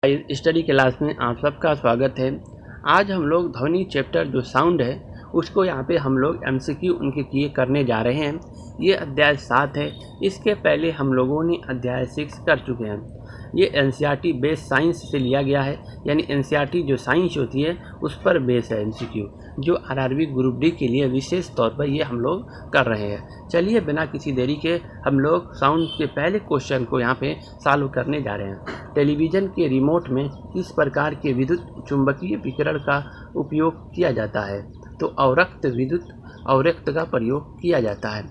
Study class में आप सबका स्वागत है। आज हम लोग ध्वनि चैप्टर जो साउंड है उसको यहाँ पे हम लोग एमसीक्यू उनके किए करने जा रहे हैं। ये अध्याय 7 है। इसके पहले हम लोगों ने अध्याय 6 कर चुके हैं। ये एनसीईआरटी बेस्ड साइंस से लिया गया है, यानी एनसीईआरटी जो साइंस होती है उस पर बेस है एमसीक्यू, जो आरआरबी ग्रुप डी के लिए विशेष तौर पर ये हम लोग कर रहे हैं। चलिए बिना किसी देरी के हम लोग साउंड के पहले क्वेश्चन को यहाँ पे सॉल्व करने जा रहे हैं। टेलीविज़न के रिमोट में किस प्रकार के विद्युत चुंबकीय विकिरण का उपयोग किया जाता है? तो अवरक्त विद्युत अवरक्त का प्रयोग किया जाता है।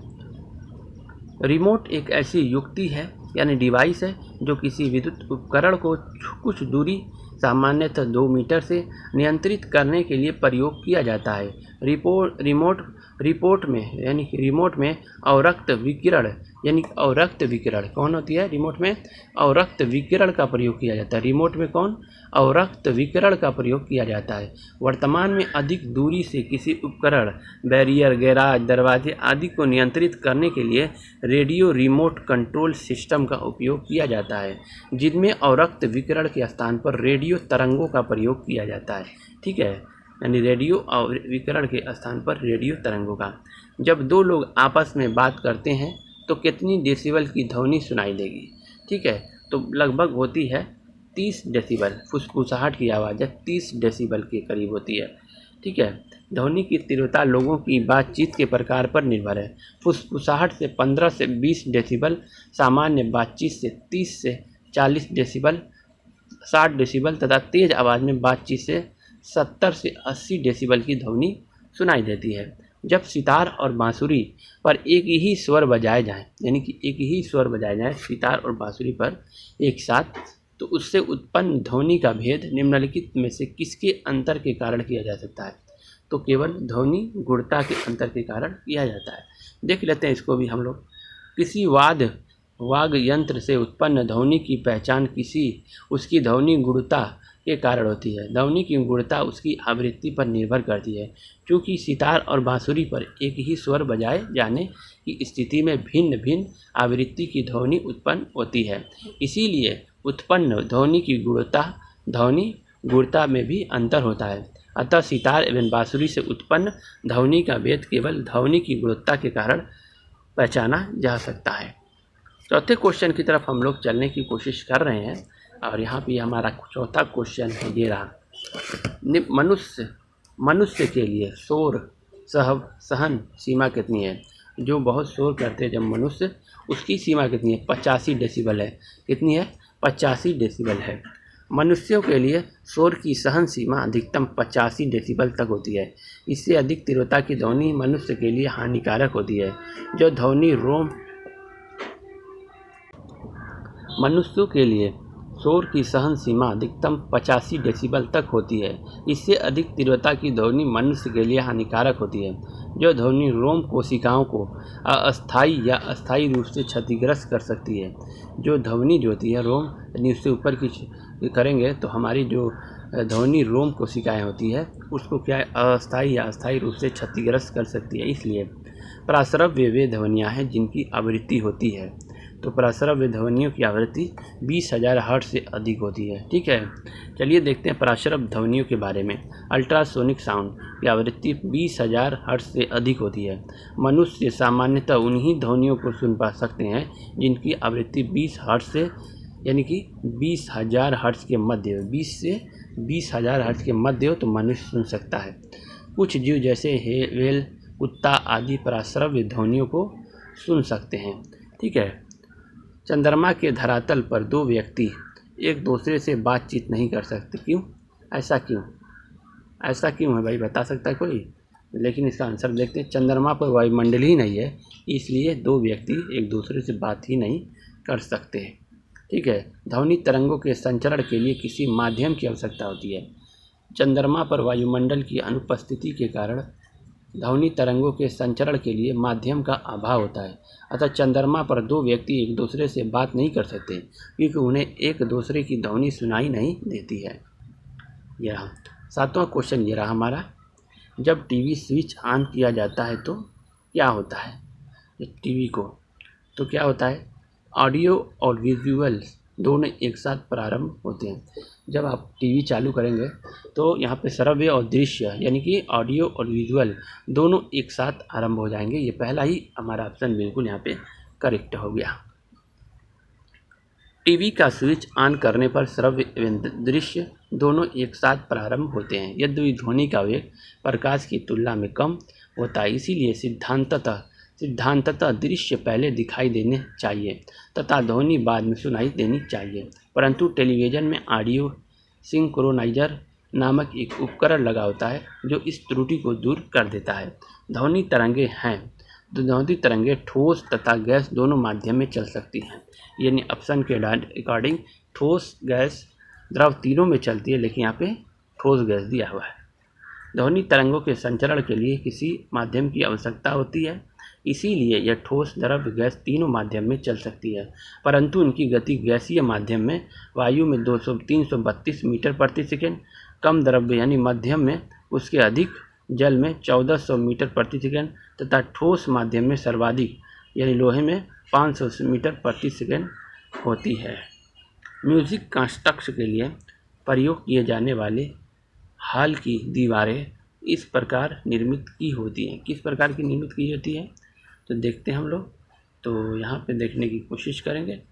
रिमोट एक ऐसी युक्ति है यानी डिवाइस है जो किसी विद्युत उपकरण को कुछ दूरी, सामान्यतः 2 मीटर से नियंत्रित करने के लिए प्रयोग किया जाता है। रिमोट में अवरक्त विकिरण यानी अवरक्त विकिरण कौन होती है? रिमोट में अवरक्त विकिरण का प्रयोग किया जाता है। रिमोट में कौन? अवरक्त विकिरण का प्रयोग किया जाता है। वर्तमान में अधिक दूरी से किसी उपकरण, बैरियर, गैराज, दरवाजे आदि को नियंत्रित करने के लिए रेडियो रिमोट कंट्रोल सिस्टम का उपयोग किया जाता है, जिनमें अवरक्त विकिरण के स्थान पर रेडियो तरंगों का प्रयोग किया जाता है। ठीक है, यानी रेडियो विकिरण के स्थान पर रेडियो तरंगों का। जब दो लोग आपस में बात करते हैं तो कितनी डेसिबल की ध्वनि सुनाई देगी? ठीक है, तो लगभग होती है 30 डेसिबल। फुसफुसाहट की आवाज़ 30 डेसिबल के करीब होती है। ठीक है, ध्वनि की तीव्रता लोगों की बातचीत के प्रकार पर निर्भर है। फुसफुसाहट से 15 से 20 डेसिबल, सामान्य बातचीत से 30 से 40 डेसिबल, 60 डेसिबल तथा तेज़ आवाज़ में बातचीत से 70 से 80 डेसिबल की ध्वनि सुनाई देती है। जब सितार और बांसुरी पर एक ही स्वर बजाए जाएं, यानी कि एक ही स्वर बजाए जाएं सितार और बांसुरी पर एक साथ, तो उससे उत्पन्न ध्वनि का भेद निम्नलिखित में से किसके अंतर के कारण किया जा सकता है? तो केवल ध्वनि गुणता के अंतर के कारण किया जाता है। देख लेते हैं इसको भी हम लोग। किसी वाद्य यंत्र से उत्पन्न ध्वनि की पहचान उसकी ध्वनि गुणता के कारण होती है। ध्वनि की गुणता उसकी आवृत्ति पर निर्भर करती है। क्योंकि सितार और बांसुरी पर एक ही स्वर बजाए जाने की स्थिति में भिन्न भिन्न आवृत्ति की ध्वनि उत्पन्न होती है, इसीलिए उत्पन्न ध्वनि गुणता में भी अंतर होता है। अतः सितार एवं बांसुरी से उत्पन्न ध्वनि का भेद केवल ध्वनि की गुणवत्ता के कारण पहचाना जा सकता है। चौथे क्वेश्चन की तरफ हम लोग चलने की कोशिश कर रहे हैं और यहाँ पे हमारा चौथा क्वेश्चन है ये रहा। मनुष्य के लिए शोर सहन सीमा कितनी है? जो बहुत शोर करते हैं जब मनुष्य, उसकी सीमा कितनी है? 85 डेसिबल है। कितनी है? 85 डेसिबल है। मनुष्यों के लिए शोर की सहन सीमा अधिकतम 85 डेसिबल तक होती है। इससे अधिक तीव्रता की ध्वनि मनुष्य के लिए हानिकारक होती है। जो ध्वनि रोम मनुष्यों के लिए शोर की सहन सीमा अधिकतम 85 डेसिबल तक होती है। इससे अधिक तीव्रता की ध्वनि मनुष्य के लिए हानिकारक होती है। जो ध्वनि रोम कोशिकाओं को अस्थायी या अस्थायी रूप से क्षतिग्रस्त कर सकती है। जो ध्वनि जो होती है रोम, यानी उससे ऊपर की करेंगे तो हमारी जो ध्वनि रोम कोशिकाएँ होती है उसको क्या है, अस्थायी या अस्थायी रूप से क्षतिग्रस्त कर सकती है। इसलिए प्राश्रव्य वे ध्वनियाँ हैं जिनकी आवृत्ति होती है। तो प्राश्रव्य ध्वनियों की आवृत्ति 20,000 हर्ट्ज से अधिक होती है। ठीक है, चलिए देखते हैं प्राश्रव्य ध्वनियों के बारे में। अल्ट्रासोनिक साउंड की आवृत्ति 20,000 हर्ट्ज से अधिक होती है। मनुष्य सामान्यतः उन्हीं ध्वनियों को सुन पा सकते हैं जिनकी आवृत्ति 20 हर्ट्ज से, यानी कि 20,000 हर्ट्ज के मध्य, 20 से 20,000 हर्ट्ज के मध्य हो तो मनुष्य सुन सकता है। कुछ जीव जैसे व्हेल, कुत्ता आदि प्राश्रव्य ध्वनियों को सुन सकते हैं। ठीक है, चंद्रमा के धरातल पर 2 व्यक्ति एक दूसरे से बातचीत नहीं कर सकते। क्यों? ऐसा क्यों है भाई, बता सकता है कोई? लेकिन इसका आंसर देखते हैं। चंद्रमा पर वायुमंडल ही नहीं है, इसलिए 2 व्यक्ति एक दूसरे से बात ही नहीं कर सकते। ठीक है, ध्वनि तरंगों के संचरण के लिए किसी माध्यम की आवश्यकता होती है। चंद्रमा पर वायुमंडल की अनुपस्थिति के कारण ध्वनि तरंगों के संचरण के लिए माध्यम का अभाव होता है। अतः चंद्रमा पर 2 व्यक्ति एक दूसरे से बात नहीं कर सकते क्योंकि उन्हें एक दूसरे की ध्वनि सुनाई नहीं देती है। यह रहा 7वां क्वेश्चन, ये रहा हमारा। जब टीवी स्विच ऑन किया जाता है तो क्या होता है? टीवी को तो क्या होता है? ऑडियो और विजुअल दोनों एक साथ प्रारंभ होते हैं। जब आप टीवी चालू करेंगे तो यहाँ पे श्रव्य और दृश्य यानी कि ऑडियो और विजुअल दोनों एक साथ आरंभ हो जाएंगे। ये पहला ही हमारा ऑप्शन बिल्कुल यहाँ पे करेक्ट हो गया। टीवी का स्विच ऑन करने पर श्रव्य एवं दृश्य दोनों एक साथ प्रारंभ होते हैं। यद्यपि ध्वनि का वेग प्रकाश की तुलना में कम होता है, इसीलिए सिद्धांततः दृश्य पहले दिखाई देने चाहिए तथा ध्वनि बाद में सुनाई देनी चाहिए। परंतु टेलीविज़न में ऑडियो सिंक्रोनाइजर नामक एक उपकरण लगा होता है जो इस त्रुटि को दूर कर देता है। ध्वनि तरंगे ठोस तथा गैस दोनों माध्यम में चल सकती हैं। यानी ऑप्शन के अकॉर्डिंग ठोस, गैस, द्रव तीनों में चलती है, लेकिन यहाँ पे ठोस गैस दिया हुआ है। ध्वनि तरंगों के संचरण के लिए किसी माध्यम की आवश्यकता होती है, इसीलिए यह ठोस, द्रव, गैस तीनों माध्यम में चल सकती है। परंतु इनकी गति गैसीय माध्यम में वायु में 332 मीटर प्रति सेकेंड, कम द्रव्य यानी मध्यम में उसके अधिक, जल में 1400 मीटर प्रति सेकेंड तथा ठोस माध्यम में सर्वाधिक यानी लोहे में 500 मीटर प्रति सेकेंड होती है। म्यूजिक कंस्ट्रक्ट के लिए प्रयोग किए जाने वाले हॉल की दीवारें इस प्रकार निर्मित की होती हैं। किस प्रकार की निर्मित की होती है तो देखते हैं हम लोग। तो यहाँ पे देखने की कोशिश करेंगे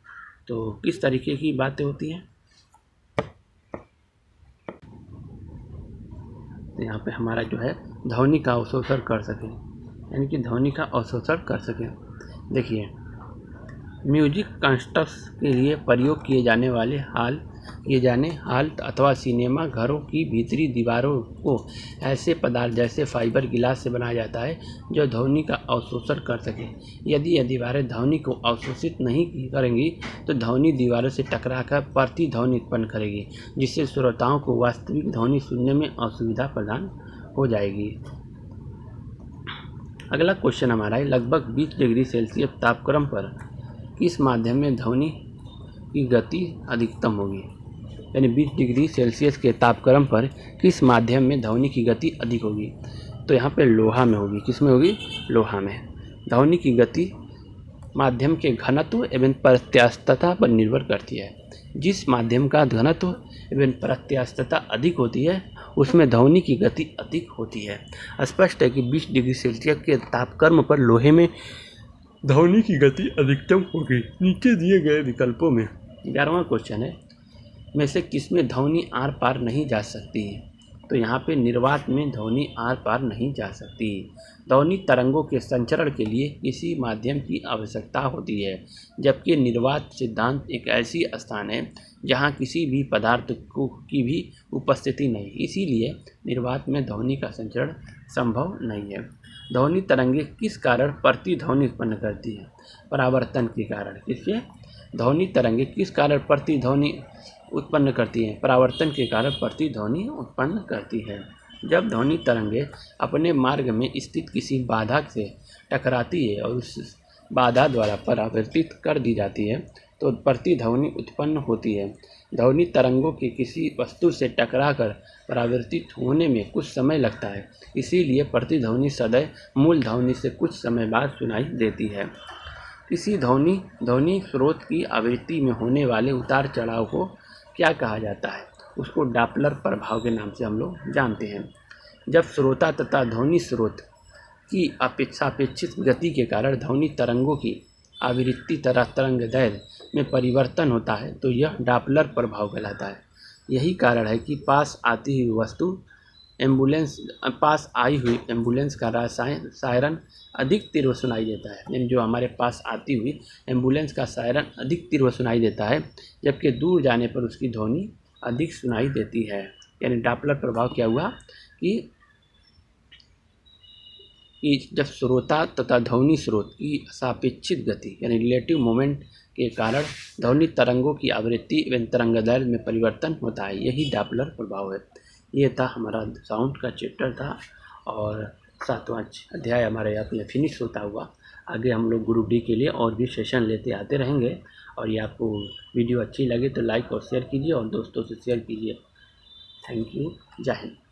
तो किस तरीके की बातें होती हैं। तो यहाँ पे हमारा जो है ध्वनि का अवशोषण कर सकें, यानी कि ध्वनि का अवशोषण कर सकें। देखिए, म्यूजिक कंस्ट्रक्ट्स के लिए प्रयोग किए जाने हॉल अथवा सिनेमा घरों की भीतरी दीवारों को ऐसे पदार्थ जैसे फाइबर गिलास से बनाया जाता है जो ध्वनि का अवशोषण कर सके। यदि यह दीवारें ध्वनि को अवशोषित नहीं करेंगी तो ध्वनि दीवारों से टकराकर प्रतिध्वनि उत्पन्न करेगी, जिससे श्रोताओं को वास्तविक ध्वनि सुनने में असुविधा प्रदान हो जाएगी। अगला क्वेश्चन हमारा है, लगभग 20 डिग्री सेल्सियस तापक्रम पर किस माध्यम में ध्वनि की गति अधिकतम होगी। यानी 20 डिग्री सेल्सियस के तापक्रम पर किस माध्यम में ध्वनि की गति अधिक होगी। तो यहाँ पे लोहा में होगी। किस में होगी? लोहा में। ध्वनि की गति माध्यम के घनत्व एवं प्रत्यास्थता पर निर्भर करती है। जिस माध्यम का घनत्व एवं प्रत्यास्थता अधिक होती है उसमें ध्वनि की गति अधिक होती है। स्पष्ट है कि 20 डिग्री सेल्सियस के तापक्रम पर लोहे में ध्वनि की गति अधिकतम होगी। नीचे दिए गए विकल्पों में 11वां क्वेश्चन है, में से किसमें ध्वनि आर पार नहीं जा सकती। तो यहाँ पे निर्वात में ध्वनि आर पार नहीं जा सकती। ध्वनि तरंगों के संचरण के लिए किसी माध्यम की आवश्यकता होती है, जबकि निर्वात सिद्धांत एक ऐसी स्थान है जहाँ किसी भी पदार्थ की भी उपस्थिति नहीं, इसीलिए निर्वात में ध्वनि का संचरण संभव नहीं है। ध्वनि तरंगे किस कारण प्रतिध्वनि उत्पन्न करती है? परावर्तन के कारण। किसके? ध्वनि तरंगे किस कारण प्रतिध्वनि उत्पन्न करती हैं? परावर्तन के कारण प्रतिध्वनि उत्पन्न करती है। जब ध्वनि तरंगे अपने मार्ग में स्थित किसी बाधा से टकराती है और उस बाधा द्वारा परावर्तित कर दी जाती है तो प्रतिध्वनि उत्पन्न होती है। ध्वनि तरंगों के किसी वस्तु से टकराकर परावर्तित होने में कुछ समय लगता है, इसीलिए प्रतिध्वनि सदैव मूल ध्वनि से कुछ समय बाद सुनाई देती है। किसी ध्वनि स्रोत की आवृत्ति में होने वाले उतार चढ़ाव को क्या कहा जाता है? उसको डॉपलर प्रभाव के नाम से हम लोग जानते हैं। जब श्रोता तथा ध्वनि स्रोत की सापेक्षिक गति के कारण ध्वनि तरंगों की आवृत्ति तरंगदैर्घ्य में परिवर्तन होता है तो यह डॉपलर प्रभाव कहलाता है। यही कारण है कि पास आई हुई एम्बुलेंस का सायरन अधिक तीव्र सुनाई देता है। यानी जो हमारे पास आती हुई एम्बुलेंस का सायरन अधिक तीव्र सुनाई देता है, जबकि दूर जाने पर उसकी ध्वनि अधिक सुनाई देती है। यानी डॉपलर प्रभाव क्या हुआ कि जब श्रोता तथा ध्वनि स्रोत की सापेक्षिक गति यानी रिलेटिव मोमेंट के कारण ध्वनि तरंगों की आवृत्ति एवं तरंगदैर्घ्य में परिवर्तन होता है, यही डॉपलर प्रभाव है। ये था हमारा साउंड का चैप्टर था और 7वां अध्याय हमारे यहाँ पे फिनिश होता हुआ। आगे हम लोग ग्रुप डी के लिए और भी सेशन लेते आते रहेंगे। और ये आपको वीडियो अच्छी लगे तो लाइक और शेयर कीजिए और दोस्तों से शेयर कीजिए। Thank you. जय हिंद।